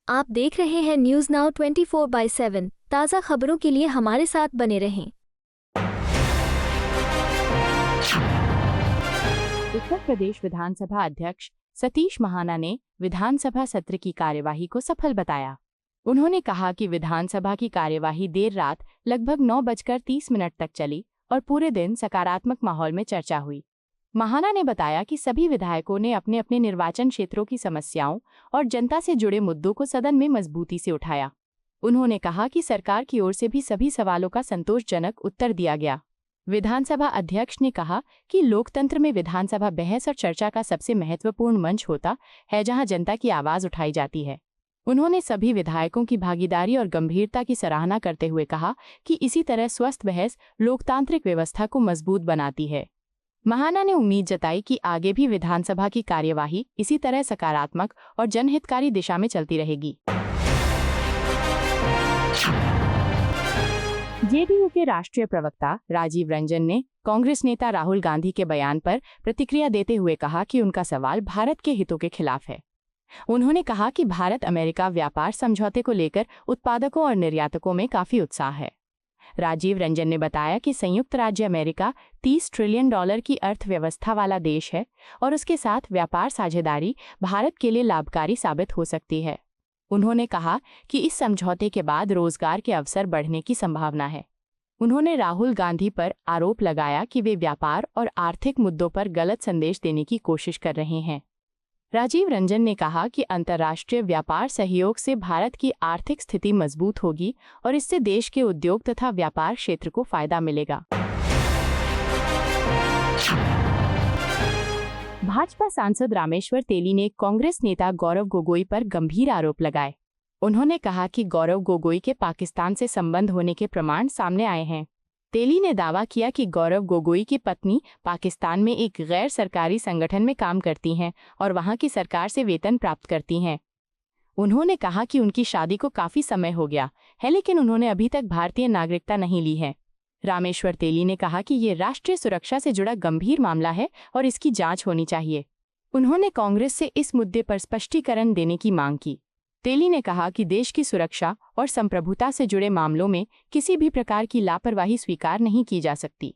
आप देख रहे हैं न्यूज नाउ 24/7 ताज़ा खबरों के लिए हमारे साथ बने रहें। उत्तर प्रदेश विधानसभा अध्यक्ष सतीश महाना ने विधानसभा सत्र की कार्यवाही को सफल बताया। उन्होंने कहा कि विधानसभा की कार्यवाही देर रात लगभग 9:30 तक चली और पूरे दिन सकारात्मक माहौल में चर्चा हुई। महाना ने बताया कि सभी विधायकों ने अपने अपने निर्वाचन क्षेत्रों की समस्याओं और जनता से जुड़े मुद्दों को सदन में मजबूती से उठाया। उन्होंने कहा कि सरकार की ओर से भी सभी सवालों का संतोषजनक उत्तर दिया गया। विधानसभा अध्यक्ष ने कहा कि लोकतंत्र में विधानसभा बहस और चर्चा का सबसे महत्वपूर्ण मंच होता है, जहां जनता की आवाज उठाई जाती है। उन्होंने सभी विधायकों की भागीदारी और गंभीरता की सराहना करते हुए कहा कि इसी तरह स्वस्थ बहस लोकतांत्रिक व्यवस्था को मजबूत बनाती है। महाना ने उम्मीद जताई कि आगे भी विधानसभा की कार्यवाही इसी तरह सकारात्मक और जनहितकारी दिशा में चलती रहेगी। जेडीयू के राष्ट्रीय प्रवक्ता राजीव रंजन ने कांग्रेस नेता राहुल गांधी के बयान पर प्रतिक्रिया देते हुए कहा कि उनका सवाल भारत के हितों के खिलाफ है। उन्होंने कहा कि भारत अमेरिका व्यापार समझौते को लेकर उत्पादकों और निर्यातकों में काफी उत्साह है। राजीव रंजन ने बताया कि संयुक्त राज्य अमेरिका $30 ट्रिलियन की अर्थव्यवस्था वाला देश है और उसके साथ व्यापार साझेदारी भारत के लिए लाभकारी साबित हो सकती है। उन्होंने कहा कि इस समझौते के बाद रोजगार के अवसर बढ़ने की संभावना है। उन्होंने राहुल गांधी पर आरोप लगाया कि वे व्यापार और आर्थिक मुद्दों पर गलत संदेश देने की कोशिश कर रहे हैं। राजीव रंजन ने कहा कि अंतर्राष्ट्रीय व्यापार सहयोग से भारत की आर्थिक स्थिति मजबूत होगी और इससे देश के उद्योग तथा व्यापार क्षेत्र को फायदा मिलेगा। भाजपा सांसद रामेश्वर तेली ने कांग्रेस नेता गौरव गोगोई पर गंभीर आरोप लगाए। उन्होंने कहा कि गौरव गोगोई के पाकिस्तान से संबंध होने के प्रमाण सामने आए हैं। तेली ने दावा किया कि गौरव गोगोई की पत्नी पाकिस्तान में एक गैर सरकारी संगठन में काम करती हैं और वहां की सरकार से वेतन प्राप्त करती हैं। उन्होंने कहा कि उनकी शादी को काफी समय हो गया है, लेकिन उन्होंने अभी तक भारतीय नागरिकता नहीं ली है। रामेश्वर तेली ने कहा कि ये राष्ट्रीय सुरक्षा से जुड़ा गंभीर मामला है और इसकी जांच होनी चाहिए। उन्होंने कांग्रेस से इस मुद्दे पर स्पष्टीकरण देने की मांग की। तेली ने कहा कि देश की सुरक्षा और संप्रभुता से जुड़े मामलों में किसी भी प्रकार की लापरवाही स्वीकार नहीं की जा सकती।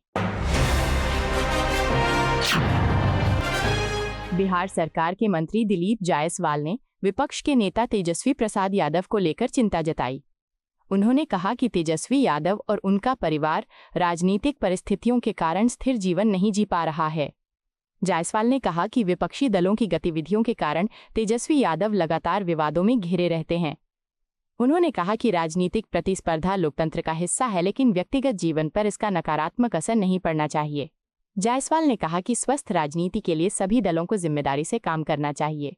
बिहार सरकार के मंत्री दिलीप जायसवाल ने विपक्ष के नेता तेजस्वी प्रसाद यादव को लेकर चिंता जताई। उन्होंने कहा कि तेजस्वी यादव और उनका परिवार राजनीतिक परिस्थितियों के कारण स्थिर जीवन नहीं जी पा रहा है। जायसवाल ने कहा कि विपक्षी दलों की गतिविधियों के कारण तेजस्वी यादव लगातार विवादों में घिरे रहते हैं। उन्होंने कहा कि राजनीतिक प्रतिस्पर्धा लोकतंत्र का हिस्सा है, लेकिन व्यक्तिगत जीवन पर इसका नकारात्मक असर नहीं पड़ना चाहिए। जायसवाल ने कहा कि स्वस्थ राजनीति के लिए सभी दलों को जिम्मेदारी से काम करना चाहिए।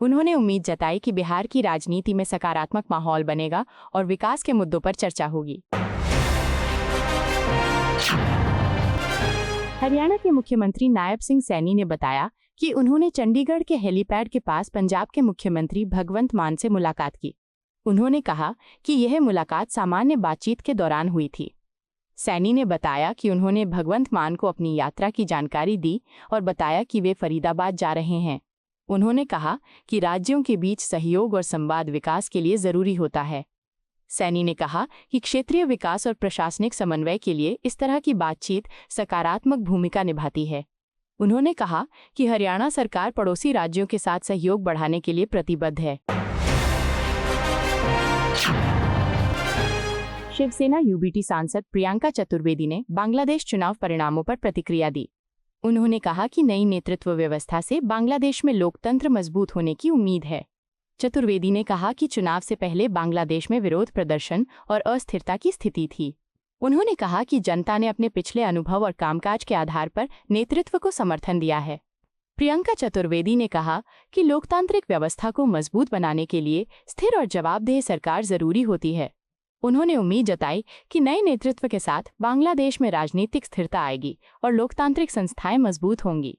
उन्होंने उम्मीद जताई कि बिहार की राजनीति में सकारात्मक माहौल बनेगा और विकास के मुद्दों पर चर्चा होगी। हरियाणा के मुख्यमंत्री नायब सिंह सैनी ने बताया कि उन्होंने चंडीगढ़ के हेलीपैड के पास पंजाब के मुख्यमंत्री भगवंत मान से मुलाकात की। उन्होंने कहा कि यह मुलाकात सामान्य बातचीत के दौरान हुई थी। सैनी ने बताया कि उन्होंने भगवंत मान को अपनी यात्रा की जानकारी दी और बताया कि वे फरीदाबाद जा रहे हैं। उन्होंने कहा कि राज्यों के बीच सहयोग और संवाद विकास के लिए जरूरी होता है। सैनी ने कहा कि क्षेत्रीय विकास और प्रशासनिक समन्वय के लिए इस तरह की बातचीत सकारात्मक भूमिका निभाती है। उन्होंने कहा कि हरियाणा सरकार पड़ोसी राज्यों के साथ सहयोग बढ़ाने के लिए प्रतिबद्ध है। शिवसेना यूबीटी सांसद प्रियंका चतुर्वेदी ने बांग्लादेश चुनाव परिणामों पर प्रतिक्रिया दी। उन्होंने कहा कि नई नेतृत्व व्यवस्था से बांग्लादेश में लोकतंत्र मजबूत होने की उम्मीद है। चतुर्वेदी ने कहा कि चुनाव से पहले बांग्लादेश में विरोध प्रदर्शन और अस्थिरता की स्थिति थी। उन्होंने कहा कि जनता ने अपने पिछले अनुभव और कामकाज के आधार पर नेतृत्व को समर्थन दिया है। प्रियंका चतुर्वेदी ने कहा कि लोकतांत्रिक व्यवस्था को मजबूत बनाने के लिए स्थिर और जवाबदेह सरकार जरूरी होती है। उन्होंने उम्मीद जताई कि नए नेतृत्व के साथ बांग्लादेश में राजनीतिक स्थिरता आएगी और लोकतांत्रिक संस्थाएं मजबूत होंगी।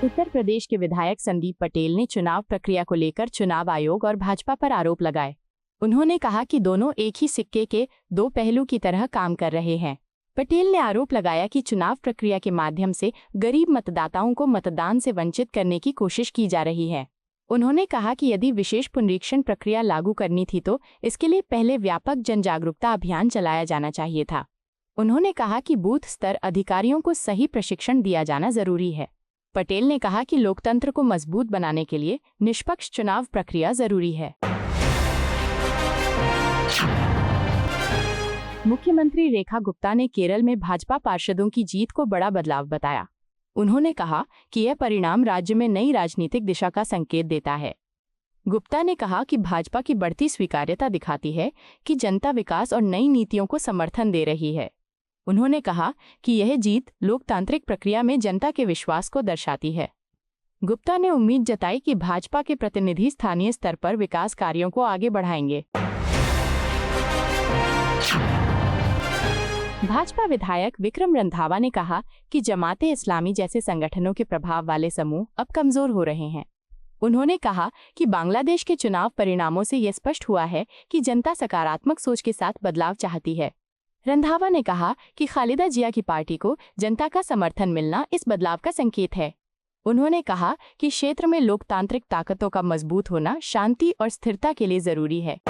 उत्तर प्रदेश के विधायक संदीप पटेल ने चुनाव प्रक्रिया को लेकर चुनाव आयोग और भाजपा पर आरोप लगाए। उन्होंने कहा कि दोनों एक ही सिक्के के दो पहलू की तरह काम कर रहे हैं। पटेल ने आरोप लगाया कि चुनाव प्रक्रिया के माध्यम से गरीब मतदाताओं को मतदान से वंचित करने की कोशिश की जा रही है। उन्होंने कहा कि यदि विशेष पुनरीक्षण प्रक्रिया लागू करनी थी तो इसके लिए पहले व्यापक जनजागरूकता अभियान चलाया जाना चाहिए था। उन्होंने कहा कि बूथ स्तर अधिकारियों को सही प्रशिक्षण दिया जाना जरूरी है। पटेल ने कहा कि लोकतंत्र को मजबूत बनाने के लिए निष्पक्ष चुनाव प्रक्रिया जरूरी है। मुख्यमंत्री रेखा गुप्ता ने केरल में भाजपा पार्षदों की जीत को बड़ा बदलाव बताया। उन्होंने कहा कि यह परिणाम राज्य में नई राजनीतिक दिशा का संकेत देता है। गुप्ता ने कहा कि भाजपा की बढ़ती स्वीकार्यता दिखाती है कि जनता विकास और नई नीतियों को समर्थन दे रही है। उन्होंने कहा कि यह जीत लोकतांत्रिक प्रक्रिया में जनता के विश्वास को दर्शाती है। गुप्ता ने उम्मीद जताई कि भाजपा के प्रतिनिधि स्थानीय स्तर पर विकास कार्यों को आगे बढ़ाएंगे। भाजपा विधायक विक्रम रंधावा ने कहा कि जमाते इस्लामी जैसे संगठनों के प्रभाव वाले समूह अब कमजोर हो रहे हैं। उन्होंने कहा कि बांग्लादेश के चुनाव परिणामों से यह स्पष्ट हुआ है कि जनता सकारात्मक सोच के साथ बदलाव चाहती है। रंधावा ने कहा कि खालिदा जिया की पार्टी को जनता का समर्थन मिलना इस बदलाव का संकेत है। उन्होंने कहा कि क्षेत्र में लोकतांत्रिक ताकतों का मजबूत होना शांति और स्थिरता के लिए जरूरी है।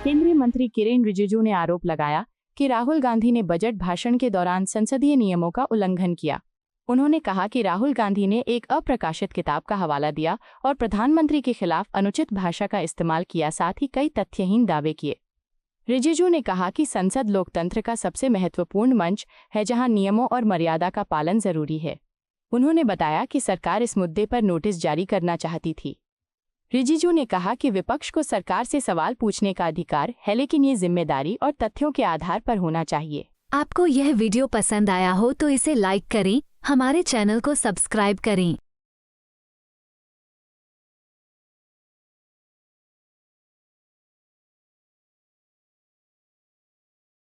केंद्रीय मंत्री किरेन रिजिजू ने आरोप लगाया कि राहुल गांधी ने बजट भाषण के दौरान संसदीय नियमों का उल्लंघन किया। उन्होंने कहा कि राहुल गांधी ने एक अप्रकाशित किताब का हवाला दिया और प्रधानमंत्री के खिलाफ अनुचित भाषा का इस्तेमाल किया, साथ ही कई तथ्यहीन दावे किए। रिजिजू ने कहा कि संसद लोकतंत्र का सबसे महत्वपूर्ण मंच है जहां नियमों और मर्यादा का पालन जरूरी है। उन्होंने बताया कि सरकार इस मुद्दे पर नोटिस जारी करना चाहती थी। रिजिजू ने कहा कि विपक्ष को सरकार से सवाल पूछने का अधिकार है, लेकिन ये जिम्मेदारी और तथ्यों के आधार पर होना चाहिए। आपको यह वीडियो पसंद आया हो तो इसे लाइक करें, हमारे चैनल को सब्सक्राइब करें।